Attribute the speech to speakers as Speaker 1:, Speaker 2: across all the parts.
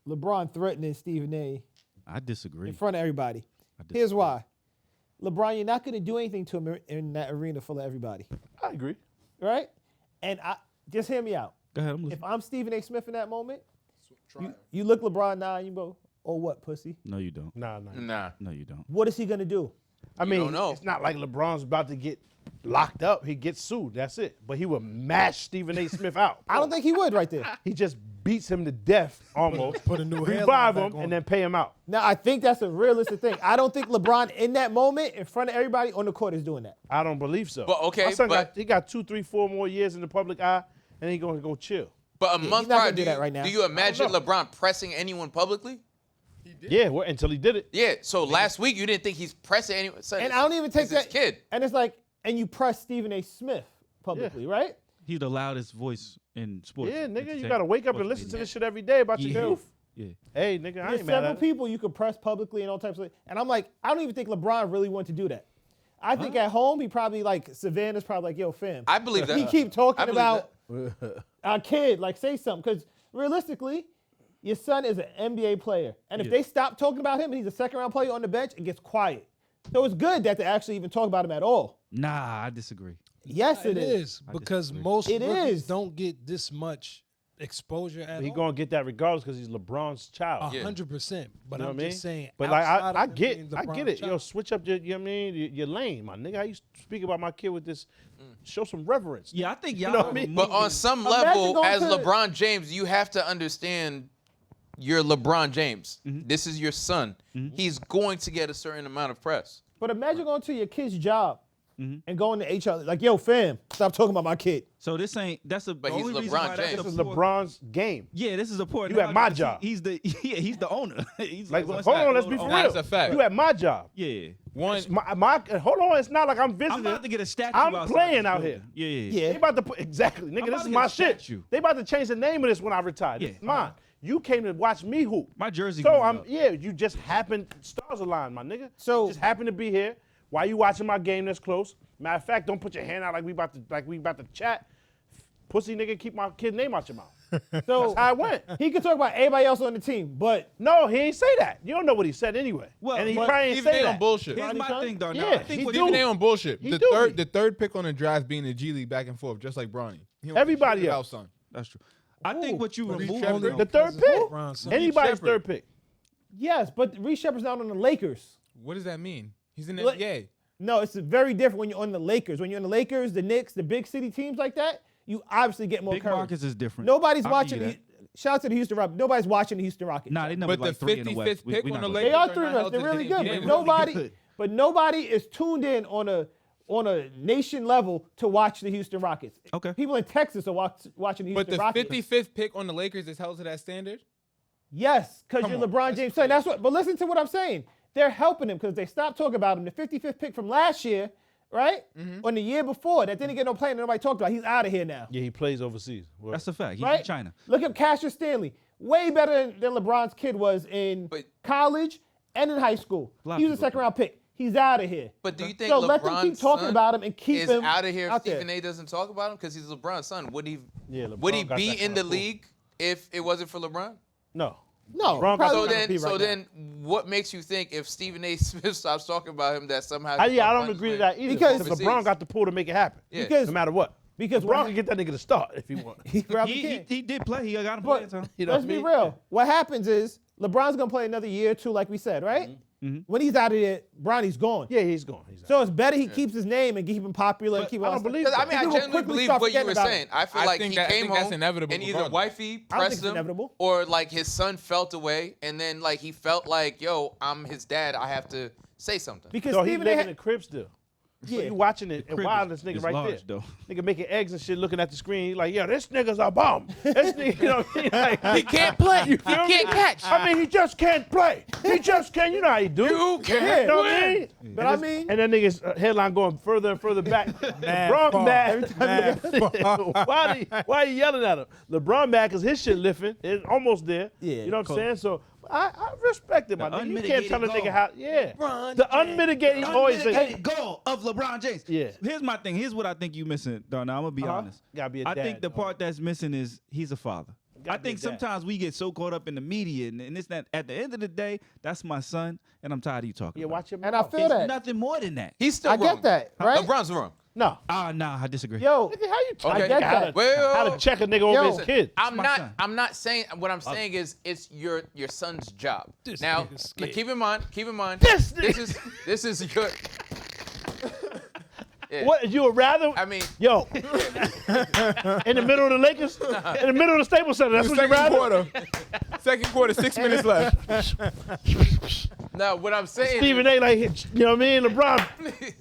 Speaker 1: LeBron threatening Stephen A.
Speaker 2: I disagree.
Speaker 1: in front of everybody. Here's why. LeBron, you're not going to do anything to him in that arena full of everybody.
Speaker 3: I agree.
Speaker 1: Right? And just hear me out.
Speaker 2: Go ahead. I'm listening.
Speaker 1: If I'm Stephen A. Smith in that moment, you look LeBron now and you go, oh, what, pussy?
Speaker 2: No, you don't.
Speaker 3: Nah.
Speaker 2: No, you don't.
Speaker 1: What is he going to do?
Speaker 3: I mean,
Speaker 4: don't know.
Speaker 3: it's not like LeBron's about to get locked up. He gets sued. That's it. But he would mash Stephen A. Smith out.
Speaker 1: I don't think he would right there.
Speaker 3: He just beats him to death almost.
Speaker 5: Put a new
Speaker 3: revive
Speaker 5: headline
Speaker 3: him
Speaker 5: back on.
Speaker 3: and then pay him out.
Speaker 1: Now, I think that's a realistic thing. I don't think LeBron in that moment in front of everybody on the court is doing that.
Speaker 3: I don't believe so.
Speaker 4: But, okay,
Speaker 3: My son
Speaker 4: but-
Speaker 3: he got 2, 3, 4 more years in the public eye, and he going to go chill.
Speaker 4: But a
Speaker 1: he's
Speaker 4: month
Speaker 1: not
Speaker 4: prior,
Speaker 1: gonna do that right now.
Speaker 4: do you imagine
Speaker 3: know.
Speaker 4: LeBron pressing anyone publicly?
Speaker 3: Yeah, until he did it.
Speaker 4: Yeah. So last week you didn't think he's pressing anyone. Son,
Speaker 1: And I don't even take
Speaker 4: it's his
Speaker 1: that.
Speaker 4: kid.
Speaker 1: And it's like, and you press Stephen A. Smith publicly, right?
Speaker 2: He's the loudest voice in sports.
Speaker 3: Yeah, nigga, you
Speaker 2: entertainment,
Speaker 3: got to wake up and
Speaker 2: sports
Speaker 3: listen to
Speaker 2: media.
Speaker 3: this shit every day about
Speaker 2: Yeah.
Speaker 3: your youth.
Speaker 2: Yeah.
Speaker 3: Hey, nigga, I
Speaker 1: There's
Speaker 3: ain't mad
Speaker 1: several
Speaker 3: at it.
Speaker 1: people you could press publicly and all types of. And I'm like, I don't even think LeBron really wanted to do that. I think at home he probably like Savannah's probably like, yo, fam.
Speaker 4: I believe that.
Speaker 1: He keep
Speaker 4: I
Speaker 1: talking
Speaker 4: believe
Speaker 1: about our kid, like say something, because realistically, your son is an NBA player, and if they stop talking about him and he's a second-round player on the bench, it gets quiet. So it's good that they actually even talk about him at all.
Speaker 2: Nah, I disagree.
Speaker 1: Yes,
Speaker 5: It is because
Speaker 2: disagree.
Speaker 5: most
Speaker 1: It
Speaker 5: rookies
Speaker 1: is.
Speaker 5: don't get this much exposure at
Speaker 3: He
Speaker 5: all.
Speaker 3: going to get that regardless because he's LeBron's child.
Speaker 5: 100%. But
Speaker 3: You know
Speaker 5: I'm
Speaker 3: what I mean?
Speaker 5: just saying.
Speaker 3: But like
Speaker 5: outside
Speaker 3: I
Speaker 5: of him
Speaker 3: get
Speaker 5: being
Speaker 3: I get
Speaker 5: LeBron's
Speaker 3: it. Yo,
Speaker 5: child,
Speaker 3: switch up your your lane, my nigga. How you speak about my kid with this? Show some reverence.
Speaker 2: Yeah, I think y'all.
Speaker 3: know what I mean?
Speaker 4: But on some
Speaker 1: Imagine
Speaker 4: level,
Speaker 1: going
Speaker 4: as
Speaker 1: to-
Speaker 4: LeBron James, you have to understand you're LeBron James. This is your son. He's going to get a certain amount of press.
Speaker 1: But imagine going to your kid's job and going to HR like, yo, fam, stop talking about my kid.
Speaker 2: So this ain't. That's a.
Speaker 4: But
Speaker 2: the
Speaker 4: he's
Speaker 2: only reason
Speaker 4: LeBron
Speaker 2: why that's
Speaker 4: James.
Speaker 2: a
Speaker 3: This is
Speaker 2: poor-
Speaker 3: LeBron's game.
Speaker 2: Yeah, this is a poor.
Speaker 3: You at my job.
Speaker 2: He's the. Yeah, he's the owner. He's
Speaker 3: Like,
Speaker 2: once
Speaker 3: hold
Speaker 2: that
Speaker 3: on, let's be
Speaker 2: owner-
Speaker 3: for
Speaker 6: Nah,
Speaker 3: real.
Speaker 6: that's a fact.
Speaker 3: You at my job.
Speaker 2: Yeah.
Speaker 6: One,
Speaker 3: Hold on, it's not like I'm visiting.
Speaker 2: I'm about to get a statue.
Speaker 3: I'm
Speaker 2: outside
Speaker 3: playing
Speaker 2: this
Speaker 3: out
Speaker 2: building.
Speaker 3: here.
Speaker 2: Yeah.
Speaker 1: Yeah.
Speaker 3: They about to put exactly, nigga.
Speaker 2: I'm
Speaker 3: This
Speaker 2: about
Speaker 3: is
Speaker 2: to
Speaker 3: my
Speaker 2: get a
Speaker 3: shit.
Speaker 2: statue.
Speaker 3: They about to change the name of this when I retire.
Speaker 2: Yeah.
Speaker 3: This is mine. You came to watch me hoop.
Speaker 2: My jersey.
Speaker 3: So
Speaker 2: going up.
Speaker 3: you just happened, stars aligned, my nigga.
Speaker 1: So-
Speaker 3: You just happened to be here. Why you watching my game that's close? Matter of fact, don't put your hand out like we about to chat. Pussy nigga, keep my kid name out your mouth.
Speaker 1: So
Speaker 3: That's how it went.
Speaker 1: he could talk about everybody else on the team, but
Speaker 3: No, he ain't say that. You don't know what he said anyway.
Speaker 2: Well,
Speaker 3: and he
Speaker 2: but
Speaker 3: probably ain't
Speaker 6: Stephen
Speaker 3: say
Speaker 6: A on
Speaker 3: that.
Speaker 6: bullshit.
Speaker 2: Here's my
Speaker 1: son?
Speaker 2: thing, though. Now,
Speaker 3: Yeah,
Speaker 2: I think
Speaker 3: he
Speaker 2: what
Speaker 3: do.
Speaker 6: Stephen A on bullshit.
Speaker 3: He
Speaker 6: The
Speaker 3: do.
Speaker 6: third pick on the draft being the G League back and forth, just like Bronny. He don't
Speaker 3: Everybody
Speaker 6: shit about
Speaker 3: else.
Speaker 6: son.
Speaker 2: That's true. I think what you
Speaker 6: Reece
Speaker 2: remove.
Speaker 6: Shepard?
Speaker 3: The third pick.
Speaker 5: LeBron's son.
Speaker 3: Anybody's
Speaker 6: Shepard.
Speaker 3: third pick.
Speaker 1: yes, but Reece Shepard's not on the Lakers.
Speaker 6: What does that mean? He's in the
Speaker 1: Look-
Speaker 6: NBA.
Speaker 1: No, it's very different when you're on the Lakers. When you're on the Lakers, the Knicks, the big city teams like that, you obviously get more
Speaker 2: Big
Speaker 1: courage.
Speaker 2: markets is different.
Speaker 1: Nobody's
Speaker 2: I'll
Speaker 1: watching.
Speaker 2: give you that.
Speaker 1: Shout out to the Houston Rockets. Nobody's watching the Houston Rockets.
Speaker 2: Nah, they number
Speaker 6: But
Speaker 2: like
Speaker 6: the
Speaker 2: 3 in the West.
Speaker 6: 55th pick
Speaker 2: We
Speaker 6: on
Speaker 2: not
Speaker 6: the
Speaker 2: gonna-
Speaker 1: They
Speaker 6: Lakers
Speaker 1: are
Speaker 6: are
Speaker 1: three
Speaker 6: not
Speaker 1: of us.
Speaker 6: held
Speaker 1: They're
Speaker 6: to
Speaker 1: really
Speaker 6: the
Speaker 1: good,
Speaker 6: NBA.
Speaker 1: but nobody is tuned in on a nation level to watch the Houston Rockets.
Speaker 2: Okay.
Speaker 1: People in Texas are watching the
Speaker 6: But
Speaker 1: Houston
Speaker 6: the
Speaker 1: Rockets.
Speaker 6: 55th pick on the Lakers is held to that standard?
Speaker 1: Yes, because
Speaker 6: Come
Speaker 1: you're
Speaker 6: on,
Speaker 1: LeBron
Speaker 6: that's
Speaker 1: James' son. That's what. But listen to what I'm saying. They're helping him because they stopped talking about him. The 55th pick from last year, right? On the year before, that didn't get no play and nobody talked about. He's out of here now.
Speaker 3: Yeah, he plays overseas. Well,
Speaker 2: That's a fact. He's
Speaker 1: Right?
Speaker 2: in China.
Speaker 1: Look at Cassius Stanley. Way better than LeBron's kid was in
Speaker 4: But-
Speaker 1: college and in high school.
Speaker 2: A lot of
Speaker 1: He was a
Speaker 2: people
Speaker 1: second round pick. He's out of here.
Speaker 4: But do you think
Speaker 1: So
Speaker 4: LeBron's
Speaker 1: let them keep talking
Speaker 4: son
Speaker 1: about him and keep
Speaker 4: is
Speaker 1: him
Speaker 4: out of here if
Speaker 1: out there.
Speaker 4: Stephen A doesn't talk about him? Because he's LeBron's son. Would he
Speaker 3: Yeah, LeBron
Speaker 4: would he
Speaker 3: got
Speaker 4: be
Speaker 3: that
Speaker 4: in the
Speaker 3: kinda pull.
Speaker 4: league if it wasn't for LeBron?
Speaker 3: No.
Speaker 1: No.
Speaker 3: LeBron got
Speaker 1: probably
Speaker 4: So
Speaker 1: not
Speaker 4: then,
Speaker 1: be right now.
Speaker 4: what makes you think if Stephen A. Smith stops talking about him that somehow?
Speaker 3: I
Speaker 4: he's
Speaker 3: don't
Speaker 4: on
Speaker 3: agree to
Speaker 4: punishment?
Speaker 3: that either.
Speaker 1: Because-
Speaker 3: Because LeBron got the pull to make it happen.
Speaker 4: Yeah.
Speaker 1: Because-
Speaker 3: No matter what.
Speaker 1: because
Speaker 3: LeBron can get that nigga to start if he want.
Speaker 1: he probably
Speaker 2: He,
Speaker 1: can.
Speaker 2: he did play. He got him
Speaker 1: But
Speaker 2: playing time.
Speaker 3: You know
Speaker 1: let's
Speaker 3: what I
Speaker 1: be
Speaker 3: mean?
Speaker 1: real. What happens is LeBron's gonna play another year or two, like we said, right? When he's out of there, Bronny's gone.
Speaker 3: Yeah, he's gone. He's
Speaker 1: So it's better he keeps his name and keep him popular and keep
Speaker 3: I don't believe that.
Speaker 4: I mean, I
Speaker 1: People
Speaker 4: genuinely
Speaker 1: quickly
Speaker 4: believe
Speaker 1: start
Speaker 4: what you
Speaker 1: forgetting
Speaker 4: were
Speaker 1: about
Speaker 4: saying.
Speaker 1: him.
Speaker 4: I feel
Speaker 6: I
Speaker 4: like
Speaker 6: think
Speaker 4: he
Speaker 6: that- I
Speaker 4: came
Speaker 6: think that's
Speaker 4: home
Speaker 6: inevitable
Speaker 4: and either
Speaker 6: regardless.
Speaker 4: wifey
Speaker 1: I don't think
Speaker 4: pressed
Speaker 1: it's
Speaker 4: him,
Speaker 1: inevitable.
Speaker 4: or like his son felt away, and then like he felt like, yo, I'm his dad. I have to say something.
Speaker 1: Because
Speaker 3: So he
Speaker 1: Stephen
Speaker 3: live
Speaker 1: A.
Speaker 3: in the crib still. So
Speaker 1: Yeah.
Speaker 3: you watching it and
Speaker 2: crib
Speaker 3: wow,
Speaker 2: is-
Speaker 3: this nigga
Speaker 2: is
Speaker 3: right
Speaker 2: large,
Speaker 3: there.
Speaker 2: though.
Speaker 3: Nigga making eggs and shit, looking at the screen. He like, yo, this nigga's a bum. This nigga, you know what I mean? Like,
Speaker 4: He can't play. He
Speaker 3: feel me?
Speaker 4: can't catch.
Speaker 3: I mean, he just can't play. He just can't. You know how he do.
Speaker 4: You can't
Speaker 1: Yeah.
Speaker 3: You know what I mean?
Speaker 1: But I mean,
Speaker 3: And that nigga's headline going further and further back. LeBron
Speaker 5: far.
Speaker 3: mad. why you yelling at him? LeBron mad because his shit lifting. It's almost there.
Speaker 1: Yeah,
Speaker 3: You know what
Speaker 1: cool.
Speaker 3: I'm saying? So I respect it, my
Speaker 2: The
Speaker 3: nigga. You can't tell a
Speaker 2: unmitigated
Speaker 3: nigga how. Yeah. The unmitigated voice.
Speaker 2: Unmitigated goal of LeBron James.
Speaker 3: Yeah.
Speaker 2: Here's my thing. Here's what I think you missing, though. Now I'm gonna be honest.
Speaker 3: Gotta be a
Speaker 2: I
Speaker 3: dad,
Speaker 2: think the
Speaker 3: dog.
Speaker 2: part that's missing is he's a father. I think sometimes we get so caught up in the media, and it's not. At the end of the day, that's my son, and I'm tired of you talking.
Speaker 3: Yeah,
Speaker 2: about
Speaker 3: watch
Speaker 2: it.
Speaker 3: him.
Speaker 1: And I feel
Speaker 2: It's
Speaker 1: that.
Speaker 2: nothing more than that.
Speaker 4: He's still
Speaker 1: I
Speaker 4: wrong.
Speaker 1: get that, right?
Speaker 4: LeBron's wrong.
Speaker 3: No.
Speaker 2: Nah, I disagree.
Speaker 1: Yo,
Speaker 3: Nigga, how you
Speaker 4: Okay.
Speaker 1: I get
Speaker 3: how to,
Speaker 1: that.
Speaker 4: Well,
Speaker 3: how to check a nigga over
Speaker 1: Yo.
Speaker 3: his kid?
Speaker 4: I'm
Speaker 2: my
Speaker 4: not.
Speaker 2: son.
Speaker 4: I'm not saying. What I'm saying is, it's your son's job.
Speaker 5: This
Speaker 4: Now,
Speaker 5: nigga's scared.
Speaker 4: but keep in mind.
Speaker 3: This
Speaker 4: This is your. Yeah.
Speaker 3: What you would rather?
Speaker 4: I mean,
Speaker 3: Yo, in the middle of the Lakers, in the middle of the Staples Center. That's what you
Speaker 6: Second
Speaker 3: rather.
Speaker 6: quarter. Second quarter, 6 minutes left.
Speaker 4: no. What I'm saying.
Speaker 3: Stephen A. like, you know what I mean? LeBron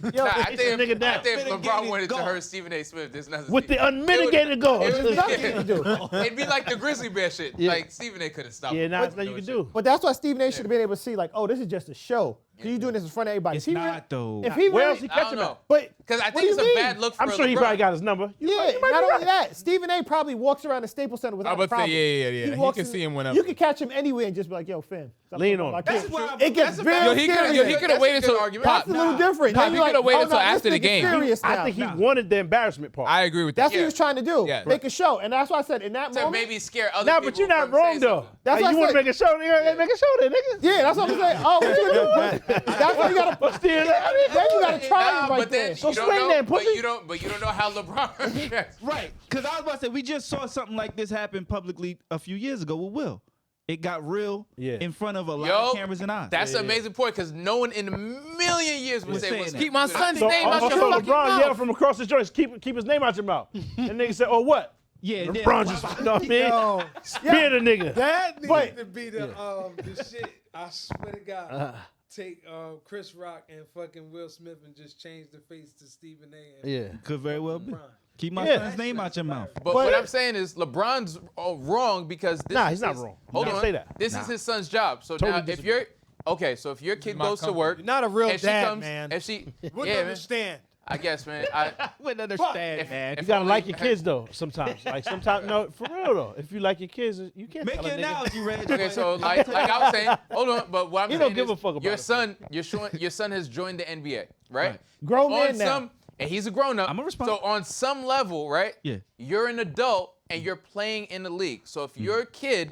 Speaker 4: Nah, I think
Speaker 3: nigga down.
Speaker 4: if LeBron
Speaker 2: Mitigated
Speaker 4: wanted to
Speaker 2: goal.
Speaker 4: hurt Stephen A. Smith, there's nothing.
Speaker 3: with the unmitigated goal.
Speaker 4: It would-
Speaker 1: nothing you can do.
Speaker 4: It'd be like the Grizzly Bear shit.
Speaker 3: Yeah.
Speaker 4: Like Stephen A. could have stopped.
Speaker 3: Yeah,
Speaker 4: him.
Speaker 3: nah, it's nothing you can do.
Speaker 1: But that's why Stephen A. should have been able to see, like, oh, this is just a show. Because you're doing this in front of everybody.
Speaker 2: It's
Speaker 1: If he really-
Speaker 2: not though.
Speaker 1: If he
Speaker 3: Where
Speaker 1: really,
Speaker 3: else he
Speaker 4: I
Speaker 3: catch
Speaker 4: don't
Speaker 3: him
Speaker 4: know.
Speaker 3: at?
Speaker 1: but
Speaker 4: Because I
Speaker 1: what
Speaker 4: think
Speaker 1: do
Speaker 4: it's
Speaker 1: you
Speaker 4: a
Speaker 1: mean?
Speaker 4: bad look for
Speaker 3: I'm sure he
Speaker 4: LeBron.
Speaker 3: probably got his number.
Speaker 1: Yeah,
Speaker 3: You might
Speaker 1: not
Speaker 3: be
Speaker 1: only
Speaker 3: right.
Speaker 1: that, Stephen A. probably walks around the Staples Center without
Speaker 6: I
Speaker 1: a
Speaker 6: was about to
Speaker 1: problem.
Speaker 6: say, yeah. He
Speaker 1: walks
Speaker 6: can
Speaker 1: in-
Speaker 6: see him whenever.
Speaker 1: You can catch him anywhere and just be like, yo, fam. stop
Speaker 3: Lean
Speaker 1: talking
Speaker 3: on
Speaker 1: about my
Speaker 3: him.
Speaker 1: kid.
Speaker 2: That's why
Speaker 1: It gets
Speaker 2: that's a
Speaker 1: very
Speaker 2: bad-
Speaker 6: Yo, he
Speaker 1: serious.
Speaker 6: could have waited
Speaker 4: That's a good
Speaker 6: till.
Speaker 4: argument.
Speaker 1: That's a little different.
Speaker 6: Nah,
Speaker 1: Then
Speaker 6: he
Speaker 1: you're
Speaker 6: coulda
Speaker 1: like,
Speaker 6: waited
Speaker 1: oh,
Speaker 6: till
Speaker 1: no,
Speaker 6: after
Speaker 1: this
Speaker 6: the
Speaker 1: nigga's
Speaker 6: game.
Speaker 1: serious
Speaker 3: I
Speaker 1: now.
Speaker 3: think he wanted the embarrassment part.
Speaker 6: I agree with that.
Speaker 1: That's what he was trying to do.
Speaker 4: Yeah.
Speaker 1: Make a show. And that's why I said in that
Speaker 4: To
Speaker 1: moment.
Speaker 4: maybe scare other
Speaker 3: Nah,
Speaker 4: people.
Speaker 3: but you're not
Speaker 4: from
Speaker 3: wrong
Speaker 4: saying
Speaker 3: though.
Speaker 4: something.
Speaker 1: That's
Speaker 3: Like,
Speaker 1: what
Speaker 3: you
Speaker 1: I
Speaker 3: want to
Speaker 1: said.
Speaker 3: make a show, nigga? Make a show, then, nigga.
Speaker 1: Yeah, that's what I'm saying. Oh, what you gonna do? That's why you gotta.
Speaker 3: What's the
Speaker 1: Then you gotta try
Speaker 4: Nah,
Speaker 1: him right
Speaker 4: but then
Speaker 1: there.
Speaker 3: So
Speaker 4: you don't
Speaker 3: swing
Speaker 4: know,
Speaker 3: that
Speaker 4: but
Speaker 3: pussy.
Speaker 4: you don't know how LeBron reacts.
Speaker 2: Right. Because I was about to say, we just saw something like this happen publicly a few years ago with Will. It got real in front of a lot of cameras and eyes.
Speaker 4: That's an amazing point because no one in a million years would say
Speaker 2: saying
Speaker 4: what's
Speaker 2: that.
Speaker 6: Keep my son's
Speaker 3: So
Speaker 6: name out
Speaker 3: also
Speaker 6: your fucking
Speaker 3: LeBron
Speaker 6: mouth.
Speaker 3: yelled from across the joints, keep his name out your mouth. And nigga said, oh, what?
Speaker 2: yeah.
Speaker 3: LeBron just, you know what I mean?
Speaker 5: Yo,
Speaker 3: Spear the nigga.
Speaker 5: that needs
Speaker 1: But-
Speaker 5: to be the shit. I swear to God. Take Chris Rock and fucking Will Smith and just change the face to Stephen A. And
Speaker 3: Yeah.
Speaker 2: Could very well be.
Speaker 5: LeBron.
Speaker 2: Keep my
Speaker 3: Yeah.
Speaker 2: son's name out your mouth.
Speaker 4: But what I'm saying is LeBron's wrong because this
Speaker 3: Nah,
Speaker 4: is
Speaker 3: he's not
Speaker 4: his-
Speaker 3: wrong.
Speaker 4: Hold
Speaker 3: Don't
Speaker 4: on.
Speaker 3: say that.
Speaker 4: This is his son's job. So
Speaker 3: Totally
Speaker 4: now if
Speaker 3: disagree.
Speaker 4: you're so if your kid
Speaker 6: my
Speaker 4: goes to
Speaker 6: company.
Speaker 4: work,
Speaker 5: You're not a real
Speaker 4: and she
Speaker 5: dad,
Speaker 4: comes,
Speaker 5: man.
Speaker 4: if she
Speaker 5: Wouldn't
Speaker 4: yeah, man,
Speaker 5: understand.
Speaker 4: I guess, man.
Speaker 2: Wouldn't understand,
Speaker 4: if-
Speaker 2: man.
Speaker 4: if
Speaker 3: You gotta
Speaker 4: only-
Speaker 3: like your kids though. Sometimes, no, for real though. If you like your kids, you can't
Speaker 2: Make
Speaker 3: tell a
Speaker 2: your
Speaker 3: nigga.
Speaker 2: analogy, Reg.
Speaker 4: Okay, so like I was saying, hold on, but what I'm
Speaker 3: He
Speaker 4: saying
Speaker 3: don't give
Speaker 4: is
Speaker 3: a fuck about
Speaker 4: your
Speaker 3: it.
Speaker 4: son, your son has joined the NBA, right?
Speaker 1: Grown man
Speaker 4: On
Speaker 1: now.
Speaker 4: some, and he's a grown up.
Speaker 2: I'ma respond.
Speaker 4: So on some level, right?
Speaker 2: Yeah.
Speaker 4: You're an adult and you're playing in the league. So if your kid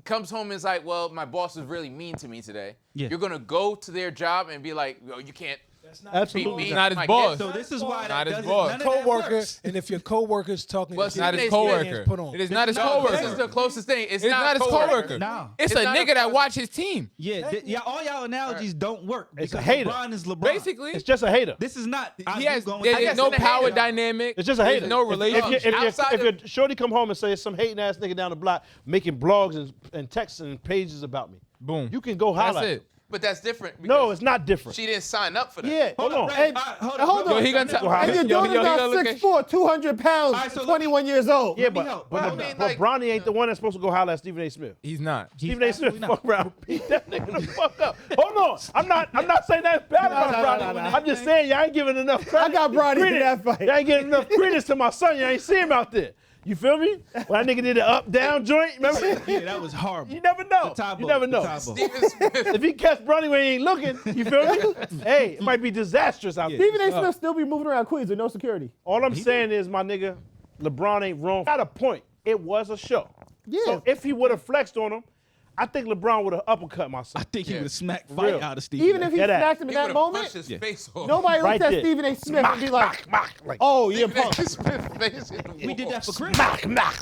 Speaker 4: comes home and is like, well, my boss is really mean to me today,
Speaker 2: Yeah.
Speaker 4: you're gonna go to their job and be like, yo, you can't
Speaker 5: That's not
Speaker 4: beat
Speaker 3: Absolutely.
Speaker 4: me.
Speaker 6: He's not his
Speaker 4: my
Speaker 6: boss.
Speaker 4: kid.
Speaker 2: So this is why
Speaker 6: Not
Speaker 2: that
Speaker 6: his
Speaker 2: doesn't.
Speaker 6: boss.
Speaker 2: None of that
Speaker 5: Coworker,
Speaker 2: works.
Speaker 5: and if your coworker's talking,
Speaker 4: Well,
Speaker 5: to
Speaker 4: not
Speaker 5: you,
Speaker 4: his
Speaker 5: get your
Speaker 6: coworker.
Speaker 5: hands put on.
Speaker 6: It is not his
Speaker 4: No,
Speaker 6: coworker.
Speaker 4: this is the closest thing. It's
Speaker 6: It's not his coworker.
Speaker 2: No.
Speaker 6: It's
Speaker 4: It's
Speaker 6: a
Speaker 4: not
Speaker 6: nigga
Speaker 4: a-
Speaker 6: that watch his team.
Speaker 2: Yeah, all y'all analogies don't work.
Speaker 3: It's a
Speaker 2: because
Speaker 3: hater.
Speaker 2: LeBron is LeBron.
Speaker 6: Basically,
Speaker 3: It's just a hater.
Speaker 2: This is not.
Speaker 6: he has
Speaker 2: going
Speaker 6: there's
Speaker 4: guess
Speaker 6: no
Speaker 4: it's a
Speaker 6: power
Speaker 4: hater.
Speaker 6: dynamic.
Speaker 3: It's just a
Speaker 6: There's
Speaker 3: hater.
Speaker 6: no
Speaker 3: If
Speaker 6: relationship.
Speaker 4: Outside
Speaker 3: your
Speaker 4: of-
Speaker 3: shorty come home and say some hating ass nigga down the block making blogs and texts and pages about me,
Speaker 6: Boom.
Speaker 3: you can go holler.
Speaker 6: That's
Speaker 3: at
Speaker 6: it.
Speaker 3: him.
Speaker 4: But that's different.
Speaker 3: No,
Speaker 4: because
Speaker 3: it's not different.
Speaker 4: she didn't sign up for that.
Speaker 1: Yeah.
Speaker 3: Hold on.
Speaker 1: And,
Speaker 2: hold
Speaker 1: hold
Speaker 2: on.
Speaker 1: on.
Speaker 6: Yo, he gonna tell.
Speaker 1: And your
Speaker 6: Yo,
Speaker 1: daughter's
Speaker 6: he gonna
Speaker 1: about
Speaker 6: look at-
Speaker 1: 6'4", 200 pounds,
Speaker 2: All right, so let me-
Speaker 1: 21 years old.
Speaker 3: Yeah,
Speaker 2: me
Speaker 3: but
Speaker 2: help.
Speaker 3: but,
Speaker 2: I
Speaker 3: but,
Speaker 4: mean,
Speaker 3: but
Speaker 4: like-
Speaker 3: Bronny ain't the one that's supposed to go holler at Stephen A. Smith.
Speaker 6: He's not.
Speaker 3: Stephen A. Smith
Speaker 2: absolutely
Speaker 3: fuck around, beat that nigga the fuck up. Hold on, I'm not saying that's bad about Bronny.
Speaker 1: no.
Speaker 3: I'm just saying y'all ain't giving enough credit.
Speaker 1: I got Bronny in
Speaker 3: credit.
Speaker 1: that fight.
Speaker 3: Y'all ain't giving enough credit to my son. Y'all ain't see him out there. You feel me? When that nigga did the up-down joint, remember?
Speaker 2: Yeah, that was horrible.
Speaker 3: You never know.
Speaker 2: The
Speaker 3: You never know.
Speaker 4: Stephen Smith.
Speaker 3: If he catch Bronny when he ain't looking, you feel me? Hey, it might be disastrous out there.
Speaker 1: Stephen A. Smith still be moving around Queens with no security.
Speaker 3: All I'm saying is, my nigga, LeBron ain't wrong. Got a point. It was a show.
Speaker 1: Yeah.
Speaker 3: So if he would have flexed on him, I think LeBron would have uppercut my son.
Speaker 2: I think he would have smacked
Speaker 3: Real.
Speaker 2: fight out of Stephen.
Speaker 1: Even if he
Speaker 3: Get that.
Speaker 1: smacked him in
Speaker 4: He
Speaker 1: that
Speaker 4: would've
Speaker 1: moment,
Speaker 4: punched his face off.
Speaker 1: nobody
Speaker 3: Right
Speaker 1: looked at
Speaker 3: there.
Speaker 1: Stephen A. Smith and be like,
Speaker 3: Like,
Speaker 1: oh, you're
Speaker 4: Stephen A.
Speaker 1: punk.
Speaker 4: Smith's face in the
Speaker 2: we did
Speaker 4: wall.
Speaker 2: that for Chris.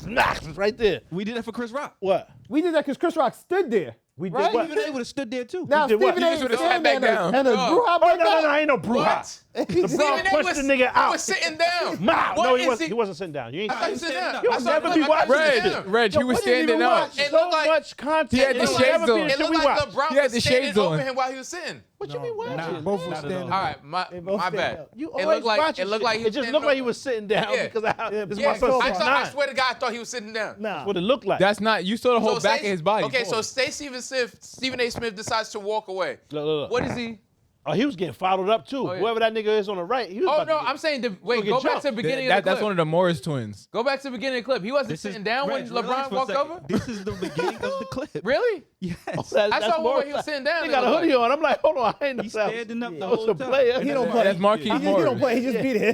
Speaker 3: knock, right there.
Speaker 2: We did that for Chris Rock.
Speaker 3: What?
Speaker 1: We did that because Chris Rock stood there.
Speaker 3: We did
Speaker 1: Right?
Speaker 3: what?
Speaker 2: Stephen A. would have stood there too.
Speaker 1: Now
Speaker 3: did what?
Speaker 1: Stephen A.
Speaker 3: He
Speaker 1: is
Speaker 6: just would've
Speaker 1: standing
Speaker 6: sat
Speaker 1: there
Speaker 6: back
Speaker 1: and
Speaker 6: down.
Speaker 1: a
Speaker 4: No.
Speaker 1: Brouhaha
Speaker 3: Oh,
Speaker 1: break
Speaker 3: no,
Speaker 1: out.
Speaker 3: ain't no brouhaha.
Speaker 4: Stephen
Speaker 3: LeBron
Speaker 4: A.
Speaker 3: punched the nigga out.
Speaker 4: was sitting down.
Speaker 3: Nah,
Speaker 4: What
Speaker 3: no, he
Speaker 4: is
Speaker 3: wasn't. He wasn't sitting down. You ain't.
Speaker 4: I thought he was sitting down.
Speaker 3: You'll
Speaker 4: I saw
Speaker 3: never
Speaker 4: him.
Speaker 3: be
Speaker 4: I thought he was
Speaker 3: watching
Speaker 4: sitting
Speaker 3: this.
Speaker 4: down.
Speaker 6: Reg, he was
Speaker 3: We didn't even
Speaker 6: standing up.
Speaker 3: watch
Speaker 4: It
Speaker 3: so
Speaker 4: looked like-
Speaker 3: much content.
Speaker 6: He had the
Speaker 3: It
Speaker 6: shades
Speaker 3: never be
Speaker 6: on.
Speaker 3: a
Speaker 4: It
Speaker 3: shit we
Speaker 4: looked like
Speaker 3: watch.
Speaker 4: LeBron
Speaker 6: He had
Speaker 4: was
Speaker 6: the
Speaker 4: standing
Speaker 6: shades on.
Speaker 4: over him while he was sitting.
Speaker 3: What you be watching?
Speaker 2: Nah,
Speaker 5: Both
Speaker 2: not
Speaker 5: was
Speaker 2: at
Speaker 5: standing
Speaker 2: all.
Speaker 4: All right, my
Speaker 1: both stand
Speaker 4: bad.
Speaker 1: up.
Speaker 3: You
Speaker 4: It
Speaker 3: always
Speaker 4: looked like
Speaker 3: watching
Speaker 4: it looked
Speaker 3: shit.
Speaker 4: like he
Speaker 3: It
Speaker 4: was
Speaker 3: just
Speaker 4: standing
Speaker 3: looked like he
Speaker 4: over-
Speaker 3: was sitting down
Speaker 4: Yeah.
Speaker 3: because this is
Speaker 4: Yeah,
Speaker 3: my son's
Speaker 4: I
Speaker 3: 6'9".
Speaker 4: swear to God, I thought he was sitting down.
Speaker 1: Nah.
Speaker 3: That's what it looked like.
Speaker 6: That's not. You saw the whole
Speaker 4: So
Speaker 6: back
Speaker 4: say-
Speaker 6: of his body.
Speaker 4: Okay, so say Stephen A. Smith decides to walk away.
Speaker 3: Look.
Speaker 4: What is he?
Speaker 3: Oh, he was getting followed up too.
Speaker 4: Oh, yeah.
Speaker 3: Whoever that nigga is on the right, he was
Speaker 4: Oh
Speaker 3: about
Speaker 4: no,
Speaker 3: to get-
Speaker 4: I'm saying wait.
Speaker 3: get
Speaker 4: Go back
Speaker 3: jumped.
Speaker 4: to the beginning of the
Speaker 6: That's
Speaker 4: clip.
Speaker 6: one of the Morris twins.
Speaker 4: Go back to the beginning of the clip. He wasn't sitting down when
Speaker 2: Reg, relax
Speaker 4: LeBron
Speaker 2: for a
Speaker 4: walked
Speaker 2: second.
Speaker 4: over.
Speaker 2: This is the beginning of the clip.
Speaker 4: Really?
Speaker 2: Yes.
Speaker 4: I saw one where he was sitting down.
Speaker 3: He
Speaker 4: it
Speaker 3: got a
Speaker 4: looked
Speaker 3: hoodie
Speaker 4: like.
Speaker 3: on. I'm like, hold on, I ain't
Speaker 2: He's
Speaker 3: no
Speaker 2: standing up the
Speaker 3: That was
Speaker 2: whole
Speaker 3: a
Speaker 2: time.
Speaker 3: player.
Speaker 1: He don't play.
Speaker 6: That's Marquise
Speaker 1: He
Speaker 6: Morris.
Speaker 1: don't play.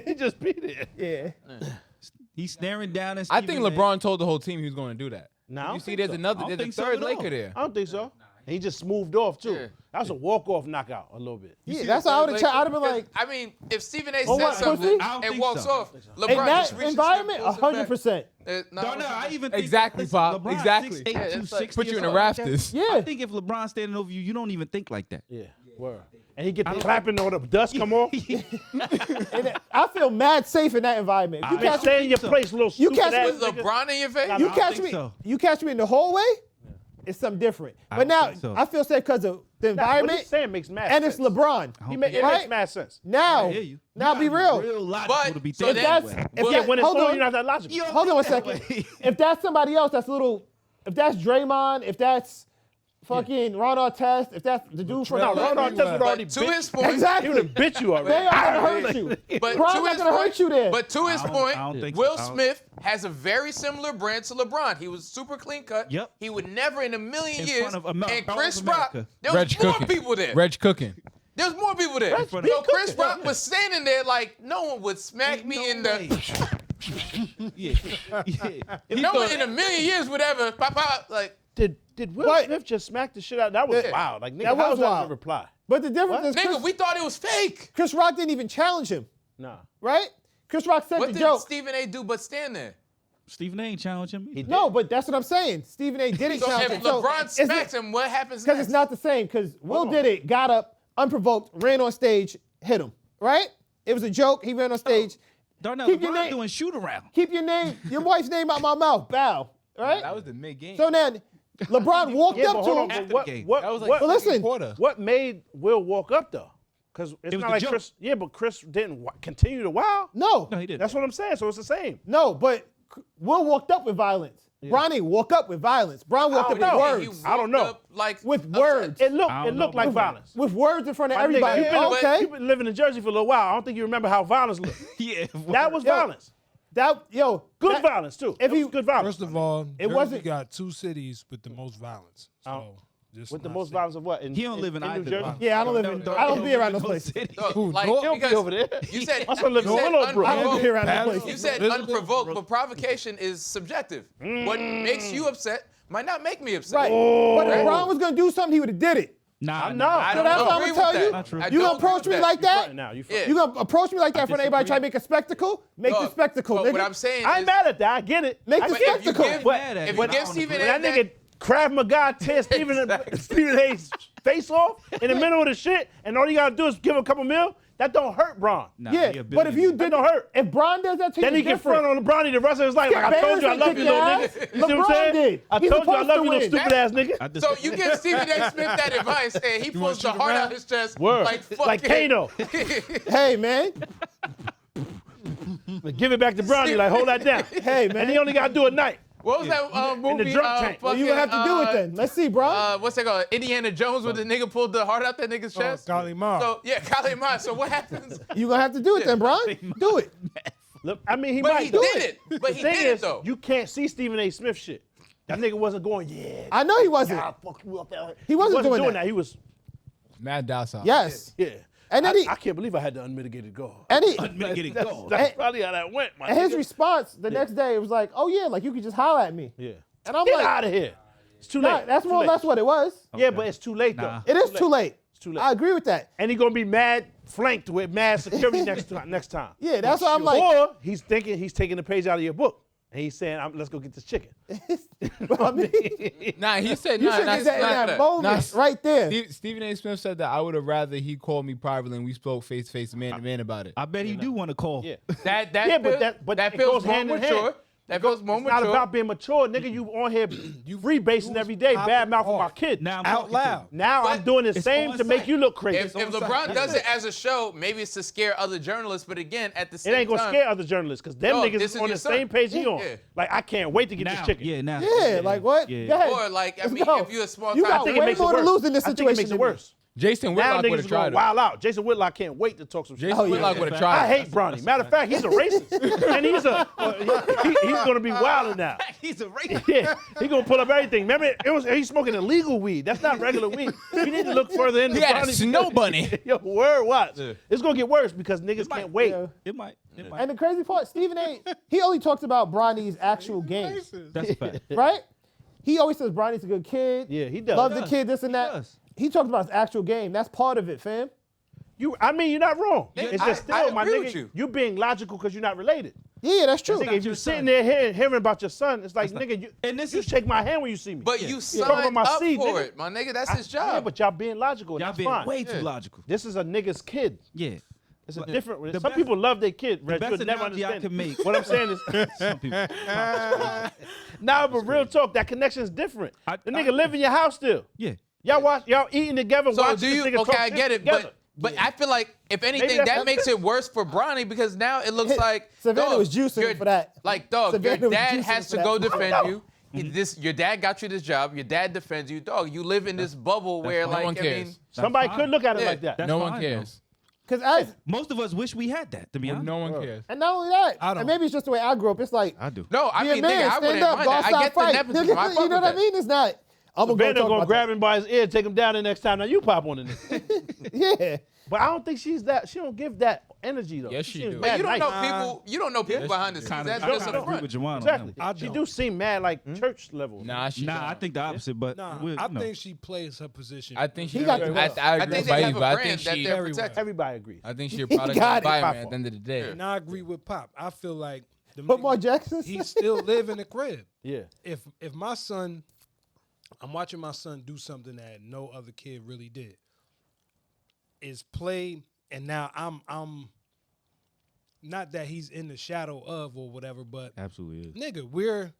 Speaker 1: He just beat it.
Speaker 3: Yeah.
Speaker 2: He's staring down at
Speaker 6: I
Speaker 2: Stephen
Speaker 6: think
Speaker 2: A.
Speaker 6: LeBron told the whole team he was going to do that.
Speaker 3: Nah, I
Speaker 6: You
Speaker 3: don't
Speaker 6: see,
Speaker 3: think
Speaker 6: there's
Speaker 3: so.
Speaker 6: another,
Speaker 2: I don't
Speaker 6: there's a
Speaker 2: think so
Speaker 6: third
Speaker 2: at all.
Speaker 6: Laker there.
Speaker 3: I don't think so. He just smoothed off too.
Speaker 4: Yeah.
Speaker 3: That was a walk-off knockout a little bit.
Speaker 1: Yeah, that's how I would have. I'd have been like,
Speaker 4: I mean, if Stephen A.
Speaker 1: Oh,
Speaker 4: says
Speaker 1: what,
Speaker 4: something
Speaker 1: pussy?
Speaker 2: I don't
Speaker 4: and
Speaker 2: think
Speaker 4: walks
Speaker 2: so.
Speaker 4: off, LeBron
Speaker 1: in
Speaker 4: just
Speaker 1: that
Speaker 4: reaches
Speaker 1: environment,
Speaker 4: and pulls him back.
Speaker 1: 100%.
Speaker 2: Darnell, I even think.
Speaker 6: Exactly,
Speaker 2: listen,
Speaker 6: Pop.
Speaker 2: LeBron
Speaker 6: Exactly.
Speaker 2: 6'8",
Speaker 4: Yeah, it's like-
Speaker 2: 260
Speaker 6: Put you
Speaker 2: or
Speaker 6: in the
Speaker 2: something like that.
Speaker 6: rafters.
Speaker 1: Yeah.
Speaker 2: I think if LeBron's standing over you, you don't even think like that.
Speaker 3: Yeah, word. And he get the clapping or the dust come off.
Speaker 1: And I feel mad safe in that environment. If you
Speaker 2: I
Speaker 3: Man,
Speaker 1: catch
Speaker 3: stay in your
Speaker 2: so.
Speaker 3: place, little
Speaker 1: You
Speaker 3: stupid
Speaker 1: catch
Speaker 3: ass
Speaker 4: With
Speaker 3: nigga.
Speaker 4: LeBron in your face?
Speaker 1: you
Speaker 2: I
Speaker 1: catch
Speaker 2: think
Speaker 1: me,
Speaker 2: so.
Speaker 1: you catch me in the hallway, it's something different.
Speaker 2: I
Speaker 1: But
Speaker 2: don't
Speaker 1: now
Speaker 2: think so.
Speaker 1: I feel safe because of the
Speaker 3: Nah, what
Speaker 1: environment,
Speaker 3: he's saying makes mad
Speaker 1: and
Speaker 3: sense.
Speaker 1: it's LeBron.
Speaker 3: It makes
Speaker 1: Right?
Speaker 3: mad sense.
Speaker 1: Now,
Speaker 2: I hear you.
Speaker 1: now
Speaker 2: You
Speaker 1: be
Speaker 2: gotta
Speaker 1: real.
Speaker 2: Real logical
Speaker 4: But-
Speaker 2: to be
Speaker 4: so
Speaker 2: thinking
Speaker 1: If
Speaker 2: that
Speaker 1: that's
Speaker 2: way.
Speaker 1: if
Speaker 3: Yeah,
Speaker 1: that,
Speaker 3: when it's
Speaker 1: hold
Speaker 3: on,
Speaker 1: on,
Speaker 3: you're not that logical.
Speaker 2: You don't
Speaker 1: hold on a
Speaker 2: think that
Speaker 1: second.
Speaker 2: way.
Speaker 1: If that's somebody else, that's if that's Draymond, if that's fucking Ron Artest, if that's the dude from
Speaker 3: No,
Speaker 1: the
Speaker 3: Ron Artest would already
Speaker 4: But to
Speaker 3: bit.
Speaker 4: his point,
Speaker 3: He
Speaker 1: exactly,
Speaker 3: would have bit you already.
Speaker 1: they are gonna hurt you.
Speaker 4: but
Speaker 1: Bron's
Speaker 4: to
Speaker 1: not
Speaker 4: his
Speaker 1: gonna
Speaker 4: point,
Speaker 1: hurt you there.
Speaker 4: But to his
Speaker 2: I don't
Speaker 4: point,
Speaker 2: think so.
Speaker 4: Will
Speaker 2: I don't-
Speaker 4: Smith has a very similar brand to LeBron. He was super clean cut.
Speaker 2: Yep.
Speaker 4: He would never in a million
Speaker 2: In
Speaker 4: years.
Speaker 2: front of America.
Speaker 4: And Chris
Speaker 2: America.
Speaker 4: Rock, there was
Speaker 6: Reg
Speaker 4: more
Speaker 6: cooking.
Speaker 4: people there.
Speaker 6: Reg cooking.
Speaker 4: There was more people there.
Speaker 2: front
Speaker 4: So
Speaker 2: of-
Speaker 4: Chris Rock was standing there like no one would smack me in the.
Speaker 2: Yeah. Yeah.
Speaker 4: No one in a million years would ever pop out like.
Speaker 3: Did Will
Speaker 1: But-
Speaker 3: Smith just smack the shit out? That was
Speaker 4: Yeah.
Speaker 3: wild. Like, nigga,
Speaker 1: That
Speaker 3: how
Speaker 1: was
Speaker 3: was that
Speaker 1: wild.
Speaker 3: a reply?
Speaker 1: But the difference is
Speaker 4: Nigga, we thought it was fake.
Speaker 1: Chris Rock didn't even challenge him,
Speaker 3: Nah.
Speaker 1: right? Chris Rock said
Speaker 4: What
Speaker 1: the
Speaker 4: did
Speaker 1: joke.
Speaker 4: Stephen A. do but stand there?
Speaker 2: Stephen A. ain't challenge him. either.
Speaker 1: No, but that's what I'm saying. Stephen A. didn't
Speaker 4: So
Speaker 1: challenge
Speaker 4: if
Speaker 1: him. So
Speaker 4: LeBron smacks him, what happens
Speaker 1: because
Speaker 4: next?
Speaker 1: it's not the same. Because Will
Speaker 3: Hold on.
Speaker 1: did it, got up, unprovoked, ran on stage, hit him, right? It was a joke. He ran on stage.
Speaker 2: Darnell,
Speaker 1: Keep your
Speaker 2: LeBron
Speaker 1: name-
Speaker 2: doing shoot around.
Speaker 1: Keep your name, your wife's name out my mouth. Bow, right?
Speaker 6: That was the mid-game.
Speaker 1: So then LeBron walked
Speaker 3: Yeah,
Speaker 1: up
Speaker 3: but
Speaker 1: to
Speaker 3: hold
Speaker 1: him.
Speaker 3: on.
Speaker 2: After
Speaker 3: But what,
Speaker 2: the game.
Speaker 3: what,
Speaker 6: That was like
Speaker 3: what,
Speaker 1: But listen,
Speaker 6: quarter.
Speaker 3: what made Will walk up, though? Because it's
Speaker 2: was
Speaker 3: not
Speaker 2: the
Speaker 3: like
Speaker 2: joke.
Speaker 3: Chris. Yeah, but Chris didn't continue to wow.
Speaker 1: No,
Speaker 2: No, he didn't.
Speaker 3: That's what I'm saying. So it's the same.
Speaker 1: no, but Will walked up with violence. Bron ain't walk up with violence. Bron walked up with
Speaker 3: know.
Speaker 1: words.
Speaker 3: I don't know.
Speaker 4: Walked up, like,
Speaker 1: With
Speaker 4: upset.
Speaker 1: words.
Speaker 3: It
Speaker 2: I
Speaker 3: looked
Speaker 2: don't
Speaker 3: like
Speaker 2: know about
Speaker 3: violence.
Speaker 1: With words in front of
Speaker 3: My nigga,
Speaker 1: everybody.
Speaker 3: you've been,
Speaker 1: Okay.
Speaker 3: you've been living in Jersey for a little while. I don't think you remember how violence looked.
Speaker 2: Yeah.
Speaker 3: That was
Speaker 1: Yo,
Speaker 3: violence.
Speaker 1: Good
Speaker 3: Violence too.
Speaker 1: If
Speaker 3: It was
Speaker 1: he-
Speaker 3: good violence.
Speaker 7: First of all,
Speaker 1: It
Speaker 7: Jersey
Speaker 1: wasn't-
Speaker 7: got two cities with the most violence. So just
Speaker 3: With the
Speaker 7: not
Speaker 3: most
Speaker 7: saying-
Speaker 3: violence of what?
Speaker 2: He don't live in
Speaker 3: New
Speaker 2: either.
Speaker 3: Jersey.
Speaker 1: Yeah, I don't live in. I don't be around those places.
Speaker 4: Look,
Speaker 7: Who,
Speaker 4: like,
Speaker 7: North?
Speaker 3: He don't be
Speaker 4: because
Speaker 3: over there.
Speaker 4: you said,
Speaker 3: My son lives in
Speaker 4: you said
Speaker 3: Willowbrook.
Speaker 1: I don't be around those
Speaker 7: Patterson.
Speaker 1: places.
Speaker 4: You said
Speaker 7: Elizabeth?
Speaker 4: unprovoked, but provocation is subjective. What makes you upset might not make me upset.
Speaker 1: Right. But if Bron was gonna do something, he would have did it.
Speaker 2: Nah,
Speaker 3: No.
Speaker 4: I
Speaker 1: So
Speaker 4: don't
Speaker 1: that's what I'm
Speaker 4: agree
Speaker 1: gonna tell
Speaker 4: with
Speaker 1: you.
Speaker 4: that.
Speaker 2: true.
Speaker 4: I
Speaker 1: You
Speaker 4: don't
Speaker 1: gonna approach
Speaker 4: agree
Speaker 1: me
Speaker 4: with
Speaker 1: like that?
Speaker 3: Now you.
Speaker 4: Yeah.
Speaker 1: You gonna approach me like that in front of everybody
Speaker 2: disagree.
Speaker 1: trying to make a spectacle? Make the
Speaker 4: Dog,
Speaker 1: spectacle,
Speaker 4: but
Speaker 1: nigga.
Speaker 4: what I'm saying
Speaker 3: I
Speaker 4: is,
Speaker 3: ain't mad at that. I get it.
Speaker 1: Make
Speaker 3: I
Speaker 1: the
Speaker 3: get it.
Speaker 1: spectacle.
Speaker 4: give-
Speaker 3: But
Speaker 2: Mad at
Speaker 4: if
Speaker 2: me.
Speaker 4: you give
Speaker 2: I don't
Speaker 4: Stephen
Speaker 2: agree.
Speaker 4: A.
Speaker 3: when that nigga Krav Maga tear Stephen A's face off in the middle of the shit, and all you gotta do is give him a couple mil, that don't hurt Bron.
Speaker 2: Nah,
Speaker 1: Yeah,
Speaker 2: he a
Speaker 1: but if you
Speaker 2: billionaire.
Speaker 1: did,
Speaker 3: don't hurt.
Speaker 1: if Bron does that to you,
Speaker 3: Then he
Speaker 1: it's
Speaker 3: get front
Speaker 1: different.
Speaker 3: on LeBron the rest of his life. Like, I told you I love you, little nigga. You see what I'm
Speaker 1: LeBron
Speaker 3: saying?
Speaker 1: did.
Speaker 3: I
Speaker 1: He's
Speaker 3: told you I
Speaker 1: supposed
Speaker 3: love
Speaker 1: to
Speaker 3: you, little
Speaker 1: win.
Speaker 3: stupid ass nigga.
Speaker 2: I
Speaker 4: so you give Stephen A. Smith that advice, and he pulls the
Speaker 7: shoot
Speaker 4: heart
Speaker 7: around?
Speaker 4: out his chest
Speaker 3: Word.
Speaker 4: like fuck
Speaker 3: Like
Speaker 4: it.
Speaker 3: Kano.
Speaker 1: Hey man,
Speaker 3: Give it back to Bronny, like hold that down.
Speaker 1: hey man.
Speaker 3: And he only gotta do it night.
Speaker 4: What was that movie?
Speaker 3: the drunk tank.
Speaker 1: Well, you gonna have to do it then. Let's see, Bron.
Speaker 4: What's that called? Indiana Jones, where the nigga pulled the heart out that nigga's chest.
Speaker 7: Kali Ma.
Speaker 4: So yeah, Kali Ma. So what happens?
Speaker 1: You gonna have to do it then, Bron. Do it.
Speaker 3: Look, I mean, he
Speaker 4: But
Speaker 3: might
Speaker 4: he
Speaker 3: do
Speaker 4: did it. But he
Speaker 3: The thing
Speaker 4: did it
Speaker 3: is,
Speaker 4: though.
Speaker 3: you can't see Stephen A. Smith shit. That nigga wasn't going, yeah.
Speaker 1: I know he wasn't.
Speaker 3: I'll fuck you up there.
Speaker 1: He wasn't doing that.
Speaker 3: that. He was,
Speaker 6: Mad docile.
Speaker 1: Yes.
Speaker 3: yeah.
Speaker 1: And then he
Speaker 3: I can't believe I had the unmitigated goal.
Speaker 1: and he
Speaker 2: Unmitigated
Speaker 3: That's,
Speaker 2: goal.
Speaker 3: that's
Speaker 1: And-
Speaker 3: probably how that went, my
Speaker 1: and his
Speaker 3: nigga.
Speaker 1: response the next day was like, "Oh yeah, like you could just holler at me."
Speaker 3: Yeah.
Speaker 1: And I'm
Speaker 3: Get
Speaker 1: like,
Speaker 3: out of here. It's too
Speaker 1: nah,
Speaker 3: late.
Speaker 1: that's
Speaker 3: Too
Speaker 1: more or
Speaker 3: late.
Speaker 1: less what it was.
Speaker 3: Yeah, but it's too late,
Speaker 2: Nah.
Speaker 3: though.
Speaker 1: It is too late.
Speaker 3: It's too late.
Speaker 1: I agree with that.
Speaker 3: And he gonna be mad flanked with mad security next time.
Speaker 1: Yeah, that's why I'm like,
Speaker 3: Or he's thinking he's taking the page out of your book. And he's saying, let's go get this chicken.
Speaker 1: I mean,
Speaker 6: Nah, he said,
Speaker 1: you
Speaker 6: nah,
Speaker 1: should
Speaker 6: nah,
Speaker 1: get that in
Speaker 6: nah,
Speaker 1: that moment
Speaker 6: nah.
Speaker 1: right there.
Speaker 6: Stephen A. Smith said that I would have rather he called me privately and we spoke face to face, man to man about it.
Speaker 2: I bet he do want to call.
Speaker 3: Yeah.
Speaker 4: That
Speaker 3: Yeah, but
Speaker 4: feels,
Speaker 3: that
Speaker 4: feels
Speaker 3: goes
Speaker 4: more
Speaker 3: hand in
Speaker 4: mature.
Speaker 3: hand.
Speaker 4: That feels more
Speaker 3: It's not
Speaker 4: mature.
Speaker 3: about being mature. Nigga, you on here freebasing every day, bad mouthing my kid.
Speaker 2: Now I'm
Speaker 7: Out
Speaker 2: talking to him.
Speaker 7: loud.
Speaker 3: Now I'm
Speaker 4: But
Speaker 3: doing the
Speaker 2: it's
Speaker 3: same
Speaker 2: on
Speaker 3: to make
Speaker 2: site.
Speaker 3: you look crazy.
Speaker 4: If LeBron does it as a show, maybe it's to scare other journalists. But again, at the
Speaker 3: It
Speaker 4: same
Speaker 3: ain't gonna
Speaker 4: time,
Speaker 3: scare other journalists because them
Speaker 4: Dog, this
Speaker 3: niggas
Speaker 4: is
Speaker 3: is on
Speaker 4: your
Speaker 3: the
Speaker 4: son.
Speaker 3: same page he on.
Speaker 4: Yeah.
Speaker 3: Like, I can't wait to get
Speaker 2: Now,
Speaker 3: this chicken.
Speaker 2: yeah, now.
Speaker 1: Yeah, like what?
Speaker 2: Yeah.
Speaker 1: Go ahead.
Speaker 4: Or like, I
Speaker 1: Let's
Speaker 4: mean,
Speaker 1: go.
Speaker 4: if you're a small
Speaker 1: You
Speaker 4: time
Speaker 1: got
Speaker 3: I think
Speaker 1: way
Speaker 3: it makes
Speaker 1: more
Speaker 3: it
Speaker 1: to
Speaker 3: worse.
Speaker 1: lose in this
Speaker 3: I think it
Speaker 1: situation
Speaker 3: makes it
Speaker 1: than me.
Speaker 3: worse.
Speaker 6: Jason
Speaker 3: Now
Speaker 6: Whitlock would
Speaker 3: niggas
Speaker 6: have
Speaker 3: are going
Speaker 6: tried it.
Speaker 3: wild out. Jason Whitlock can't wait to talk some shit.
Speaker 6: Jason Whitlock would have tried
Speaker 3: I
Speaker 6: it.
Speaker 3: hate Bronny. Matter of fact, he's a racist, and he's gonna be wilding now.
Speaker 2: He's a racist.
Speaker 3: Yeah, he gonna pull up everything. Remember, he's smoking illegal weed. That's not regular weed. We need to look further into
Speaker 6: He had a
Speaker 3: Bronny.
Speaker 6: snow bunny.
Speaker 3: Yo, word watch. It's gonna get worse because niggas can't wait.
Speaker 1: Yeah.
Speaker 2: It might.
Speaker 1: And the crazy part, Stephen A. He only talks about Bronny's actual games,
Speaker 2: That's a fact.
Speaker 1: right? He always says Bronny's a good kid.
Speaker 3: Yeah, he does.
Speaker 1: Love the kid, this and that.
Speaker 2: does.
Speaker 1: He talks about his actual game. That's part of it, fam.
Speaker 3: I mean, you're not wrong.
Speaker 4: Yeah,
Speaker 3: It's just
Speaker 4: I
Speaker 3: still, my
Speaker 4: agree
Speaker 3: nigga,
Speaker 4: with you.
Speaker 3: you being logical because you're not related.
Speaker 1: Yeah, that's true.
Speaker 3: Nigga, if you're sitting there hearing about your son, it's like, nigga, you
Speaker 2: is-
Speaker 3: shake my hand when you see me.
Speaker 4: But you
Speaker 3: Talking
Speaker 4: signed
Speaker 3: about my
Speaker 4: up
Speaker 3: seed,
Speaker 4: for
Speaker 3: nigga.
Speaker 4: it, my nigga. That's his
Speaker 3: Yeah,
Speaker 4: job.
Speaker 3: but y'all being logical.
Speaker 2: Y'all
Speaker 3: That's
Speaker 2: being
Speaker 3: fine.
Speaker 2: way too logical.
Speaker 3: This is a nigga's kid.
Speaker 2: Yeah.
Speaker 3: It's a different.
Speaker 2: The
Speaker 3: Some
Speaker 2: best-
Speaker 3: people love their kid. Reg,
Speaker 2: best
Speaker 3: you'll never
Speaker 2: analogy I
Speaker 3: understand.
Speaker 2: can make-
Speaker 3: What I'm saying is,
Speaker 2: Some people.
Speaker 3: nah, but real talk, that connection is different. The nigga live in your house still.
Speaker 2: Yeah.
Speaker 3: Y'all eating together.
Speaker 4: So
Speaker 3: watching
Speaker 4: do
Speaker 3: this
Speaker 4: you?
Speaker 3: nigga
Speaker 4: Okay,
Speaker 3: talk
Speaker 4: I
Speaker 3: shit
Speaker 4: get it,
Speaker 3: together.
Speaker 4: but I feel like if anything,
Speaker 3: that's-
Speaker 4: that makes it worse for Bronny because now it looks like
Speaker 1: Savannah
Speaker 4: dog,
Speaker 1: was juicing
Speaker 4: your-
Speaker 1: for that.
Speaker 4: Like dog,
Speaker 1: Savannah
Speaker 4: your
Speaker 1: was
Speaker 4: dad
Speaker 1: juicing
Speaker 4: has
Speaker 1: for
Speaker 4: to
Speaker 1: that.
Speaker 4: go defend you. Your dad got you this job. Your dad defends you, dog. You live in this bubble where,
Speaker 6: No
Speaker 4: like,
Speaker 6: one
Speaker 4: I mean,
Speaker 6: cares.
Speaker 3: Somebody
Speaker 2: fine.
Speaker 3: could look at it
Speaker 4: Yeah,
Speaker 3: like that.
Speaker 2: That's
Speaker 6: No one
Speaker 2: fine,
Speaker 6: cares.
Speaker 1: Because as
Speaker 2: Most of us wish we had that, to be honest.
Speaker 6: No one cares.
Speaker 1: and not only that,
Speaker 7: I don't.
Speaker 1: and maybe it's just the way I grew up. It's like,
Speaker 2: I do.
Speaker 4: no, I
Speaker 1: be a
Speaker 4: mean,
Speaker 1: man,
Speaker 4: nigga, I
Speaker 1: stand
Speaker 4: wouldn't
Speaker 1: up,
Speaker 4: mind
Speaker 1: go
Speaker 4: that. I
Speaker 1: outside,
Speaker 4: get the
Speaker 1: fight.
Speaker 4: nepotism. I fuck
Speaker 1: You know
Speaker 4: with
Speaker 1: what I
Speaker 4: that.
Speaker 1: mean? It's not. I'm gonna go
Speaker 3: Savannah
Speaker 1: talk
Speaker 3: gonna
Speaker 1: about
Speaker 3: grab him by his ear, take him down the next time. Now you pop on the nigga.
Speaker 1: that. Yeah.
Speaker 3: But I don't think she's that. She don't give that energy though.
Speaker 6: Yes, she
Speaker 3: seems
Speaker 6: do.
Speaker 3: mad
Speaker 4: But you don't
Speaker 3: nice.
Speaker 4: know people. You don't know people behind the scenes.
Speaker 2: Kinda-
Speaker 4: That's
Speaker 2: I
Speaker 4: just
Speaker 2: kinda
Speaker 4: a
Speaker 2: agree
Speaker 4: front.
Speaker 2: with Juwan on
Speaker 3: Exactly.
Speaker 2: that
Speaker 3: She
Speaker 7: don't.
Speaker 3: do seem mad like church level.
Speaker 6: Nah, she.
Speaker 2: Nah, I think the opposite, but
Speaker 7: Nah,
Speaker 2: we're,
Speaker 7: I
Speaker 2: no.
Speaker 7: think she plays her position.
Speaker 6: I think she.
Speaker 1: He got
Speaker 6: I,
Speaker 1: the-
Speaker 6: I
Speaker 4: I
Speaker 6: agree
Speaker 4: think
Speaker 6: with
Speaker 4: they
Speaker 6: you,
Speaker 4: have a
Speaker 6: but I
Speaker 4: brand
Speaker 6: think
Speaker 4: that
Speaker 6: she.
Speaker 4: they're
Speaker 7: Everywhere.
Speaker 4: protecting.
Speaker 3: Everybody agrees.
Speaker 6: I think she a product of
Speaker 1: got
Speaker 6: the
Speaker 1: it.
Speaker 6: environment at the end of the day.
Speaker 7: And I agree with Pop. I feel like the
Speaker 1: Lamar Jackson.
Speaker 7: he still live in the crib.
Speaker 3: Yeah.
Speaker 7: If my son, I'm watching my son do something that no other kid really did. Is play, and now I'm not that he's in the shadow of or whatever, but
Speaker 2: Absolutely is.
Speaker 7: nigga,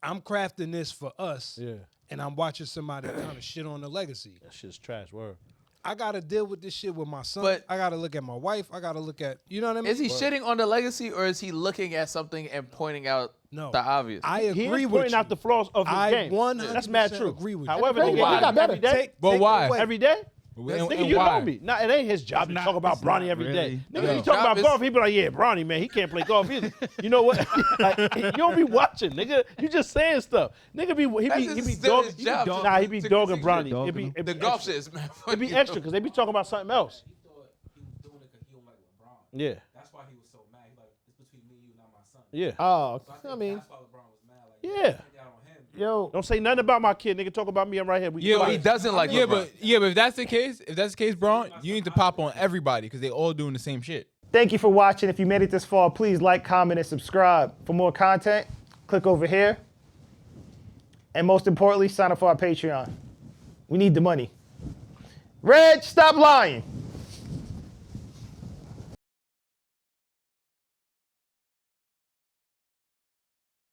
Speaker 7: I'm crafting this for us,
Speaker 3: Yeah.
Speaker 7: and I'm watching somebody kind of shit on the legacy.
Speaker 3: That shit's trash. Word.
Speaker 7: I gotta deal with this shit with my son.
Speaker 4: But-
Speaker 7: I gotta look at my wife. I gotta look at, you know what I mean?
Speaker 4: Is he shitting on the legacy or is he looking at something and pointing out
Speaker 7: No.
Speaker 4: the obvious?
Speaker 7: I
Speaker 3: He
Speaker 7: agree
Speaker 3: is
Speaker 7: with
Speaker 3: pointing
Speaker 7: you.
Speaker 3: out the flaws of his
Speaker 7: I
Speaker 3: game.
Speaker 7: 100%
Speaker 3: That's mad true.
Speaker 7: agree with you.
Speaker 3: However,
Speaker 1: And
Speaker 3: nigga,
Speaker 1: he got better.
Speaker 3: every day.
Speaker 6: But why?
Speaker 3: Every day.
Speaker 6: And
Speaker 3: Nigga, you
Speaker 6: why?
Speaker 3: know me. Nah, it ain't his job to
Speaker 2: not-
Speaker 3: talk about
Speaker 2: it's
Speaker 3: Bronny
Speaker 2: not
Speaker 3: every
Speaker 2: really.
Speaker 3: day. Nigga,
Speaker 6: No.
Speaker 3: he talk
Speaker 4: Job
Speaker 3: about
Speaker 4: is-
Speaker 3: golf. He be like, yeah, Bronny, man, he can't play golf either. You know what? Like, you don't be watching, nigga. You just saying stuff. Nigga he be
Speaker 4: still his
Speaker 3: dogging.
Speaker 4: job.
Speaker 3: Nah, he be
Speaker 4: To
Speaker 3: dogging
Speaker 4: critique
Speaker 3: Bronny.
Speaker 2: dogging him.
Speaker 3: It be
Speaker 4: The golf
Speaker 3: extra.
Speaker 4: shit is man.
Speaker 3: It be extra because they be talking about something else.
Speaker 8: He thought he was doing it because he don't like LeBron.
Speaker 3: Yeah.
Speaker 8: That's why he was so mad. He like, it's between me and you, not my son.
Speaker 3: Yeah.
Speaker 1: Oh,
Speaker 8: So
Speaker 1: I
Speaker 8: think
Speaker 1: mean,
Speaker 8: that's why LeBron was mad. Like,
Speaker 3: Yeah.
Speaker 8: take it out on him.
Speaker 1: yo,
Speaker 3: Don't say nothing about my kid, nigga. Talk about me. I'm right here. We
Speaker 6: Yeah,
Speaker 4: So he doesn't like
Speaker 6: Yeah,
Speaker 4: LeBron.
Speaker 6: but if that's the case, Braun, you need to pop on everybody because they all doing the same shit.
Speaker 1: thank you for watching. If you made it this far, please like, comment, and subscribe. For more content, click over here. And most importantly, sign up for our Patreon. We need the money. Reg, stop lying.